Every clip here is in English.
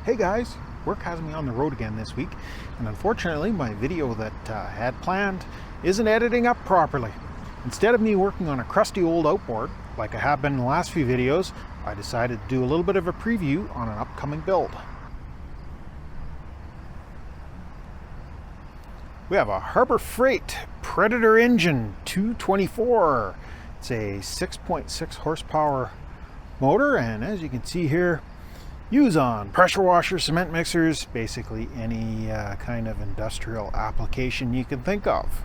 Hey guys, work has me on the road again this week, and unfortunately my video that I had planned isn't editing up properly. Instead of me working on a crusty old outboard, like I have been in the last few videos, I decided to do a little bit of a preview on an upcoming build. We have a Harbor Freight Predator engine 224. It's a 6.6 horsepower motor, and as you can see here, use on pressure washers, cement mixers, basically any kind of industrial application you can think of.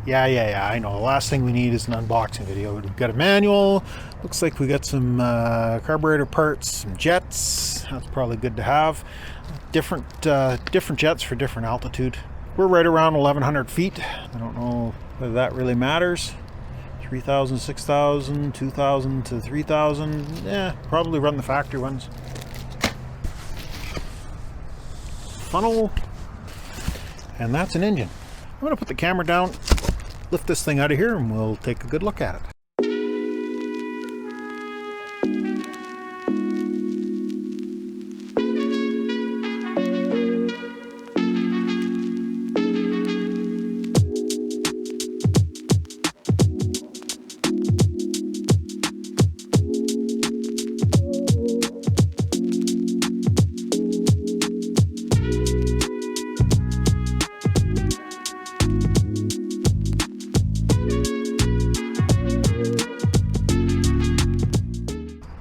Yeah, I know. The last thing we need is an unboxing video. We've got a manual. Looks like we got some carburetor parts, some jets. That's probably good to have. Different jets for different altitude. We're right around 1,100 feet. I don't know whether that really matters. 3,000, 6,000, 2,000 to 3,000. Yeah, probably run the factory ones. Funnel. And that's an engine. I'm going to put the camera down, lift this thing out of here, and we'll take a good look at it.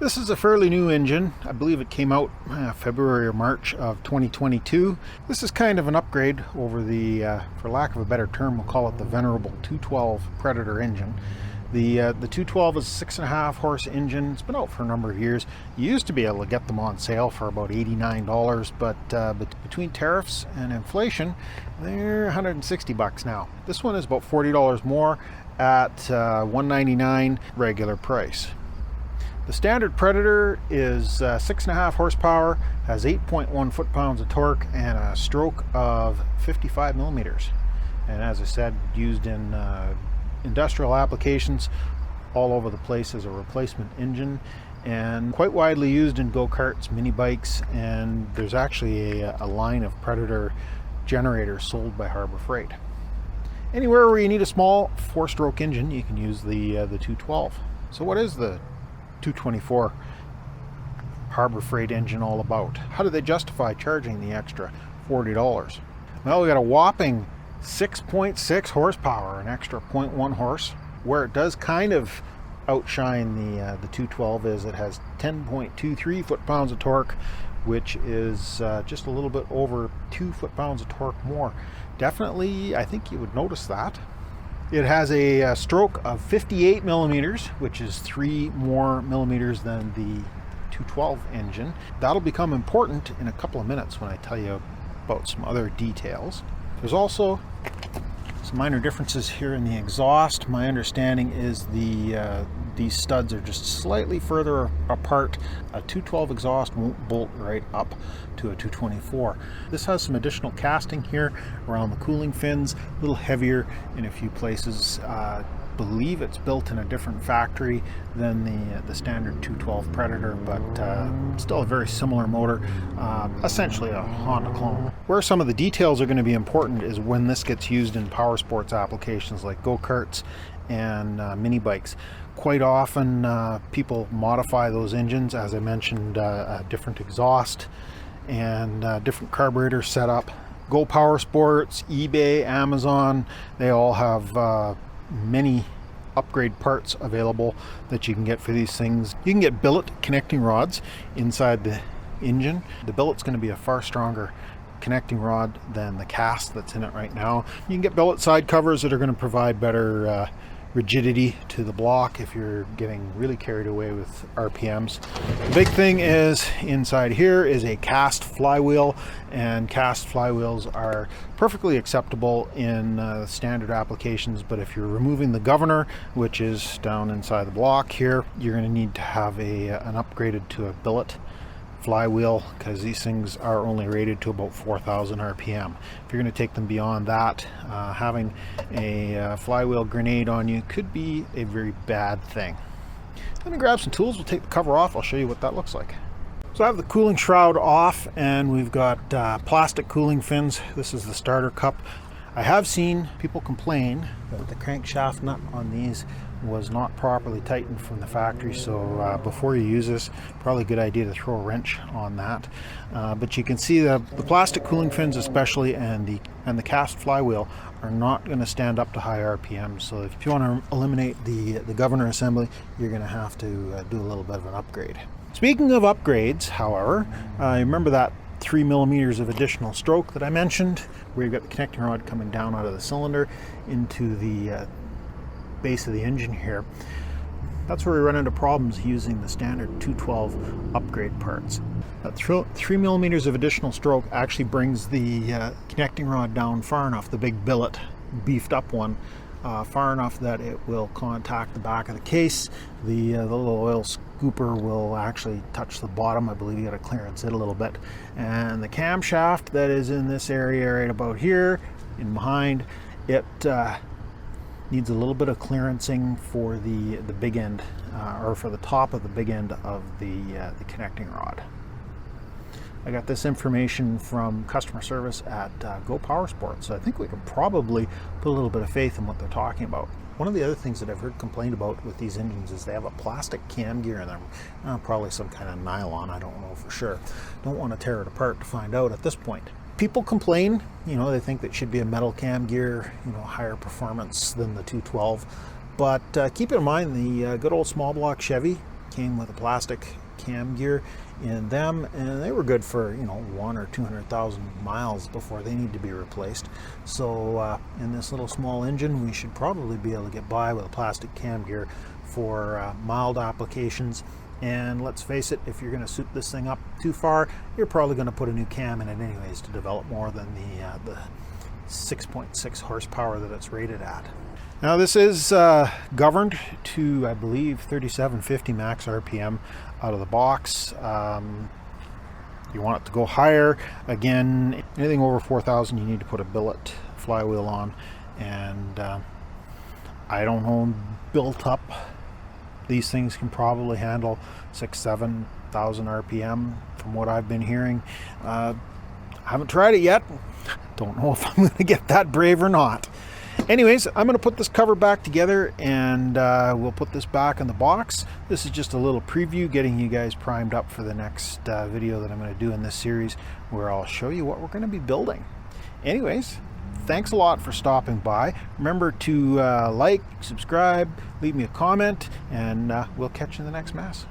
This is a fairly new engine. I believe it came out February or March of 2022. This is kind of an upgrade over the, for lack of a better term, we'll call it the venerable 212 Predator engine. The 212 is a 6.5 horse engine. It's been out for a number of years. You used to be able to get them on sale for about $89, but between tariffs and inflation, they're $160 now. This one is about $40 more at $199 regular price. The standard Predator is 6.5 horsepower, has 8.1 foot-pounds of torque, and a stroke of 55 millimeters. And as I said, used in industrial applications all over the place as a replacement engine, and quite widely used in go-karts, mini bikes, and there's actually a line of Predator generators sold by Harbor Freight. Anywhere where you need a small 4-stroke engine, you can use the 212. So what is the 224 Harbor Freight engine all about? How do they justify charging the extra $40? Well, we got a whopping 6.6 horsepower, an extra 0.1 horse. Where it does kind of outshine the 212 is it has 10.23 foot-pounds of torque, which is just a little bit over 2 foot-pounds of torque more. Definitely, I think you would notice that. It has a stroke of 58 millimeters, which is 3 more millimeters than the 212 engine. That'll become important in a couple of minutes when I tell you about some other details. There's also some minor differences here in the exhaust. My understanding is these studs are just slightly further apart. A 212 exhaust won't bolt right up to a 224. This has some additional casting here around the cooling fins, a little heavier in a few places. Believe it's built in a different factory than the standard 212 Predator, but still a very similar motor, essentially a Honda clone. Where some of the details are going to be important is when this gets used in power sports applications like go-karts and mini bikes. Quite often people modify those engines, as I mentioned, a different exhaust and different carburetor setup. Go Power Sports, eBay, Amazon, they all have many upgrade parts available that you can get for these things. You can get billet connecting rods inside the engine. The billet's going to be a far stronger connecting rod than the cast that's in it right now. You can get billet side covers that are going to provide better rigidity to the block if you're getting really carried away with RPMs. The big thing is inside here is a cast flywheel, and cast flywheels are perfectly acceptable in standard applications, but if you're removing the governor, which is down inside the block here, you're going to need to have an upgraded to a billet flywheel, because these things are only rated to about 4,000 RPM. If you're going to take them beyond that, having a flywheel grenade on you could be a very bad thing. Let me grab some tools, we'll take the cover off, I'll show you what that looks like. So I have the cooling shroud off, and we've got plastic cooling fins. This is the starter cup. I have seen people complain that the crankshaft nut on these was not properly tightened from the factory, so before you use this, probably a good idea to throw a wrench on that. But you can see the plastic cooling fins especially, and the cast flywheel are not going to stand up to high RPM, so if you want to eliminate the governor assembly, you're going to have to do a little bit of an upgrade. Speaking of upgrades, however, remember that 3 millimeters of additional stroke that I mentioned, where you've got the connecting rod coming down out of the cylinder into the base of the engine here. That's where we run into problems using the standard 212 upgrade parts. That 3 millimeters of additional stroke actually brings the connecting rod down far enough, the big billet, beefed up one, far enough that it will contact the back of the case. The little oil scooper will actually touch the bottom. I believe you got to clearance it a little bit. And the camshaft that is in this area right about here, in behind, it needs a little bit of clearancing for the big end, or for the top of the big end of the connecting rod. I got this information from customer service at Go Powersports, so I think we can probably put a little bit of faith in what they're talking about. One of the other things that I've heard complained about with these engines is they have a plastic cam gear in them, probably some kind of nylon, I don't know for sure. Don't want to tear it apart to find out at this point. People complain, they think that should be a metal cam gear, higher performance than the 212. But keep in mind, the good old small block Chevy came with a plastic cam gear in them, and they were good for 1 or 200,000 miles before they need to be replaced. So in this little small engine, we should probably be able to get by with a plastic cam gear for mild applications. And let's face it, if you're going to suit this thing up too far, you're probably going to put a new cam in it anyways to develop more than the 6.6 horsepower that it's rated at. Now this is governed to, I believe, 3750 max RPM out of the box. You want it to go higher. Again, anything over 4,000, you need to put a billet flywheel on. And I don't know, built up, these things can probably handle 6,000-7,000 RPM from what I've been hearing. I haven't tried it yet. Don't know if I'm going to get that brave or not. Anyways, I'm going to put this cover back together, and we'll put this back in the box. This is just a little preview, getting you guys primed up for the next video that I'm going to do in this series, where I'll show you what we're going to be building. Anyways, thanks a lot for stopping by. Remember to like, subscribe, leave me a comment, and we'll catch you in the next mess.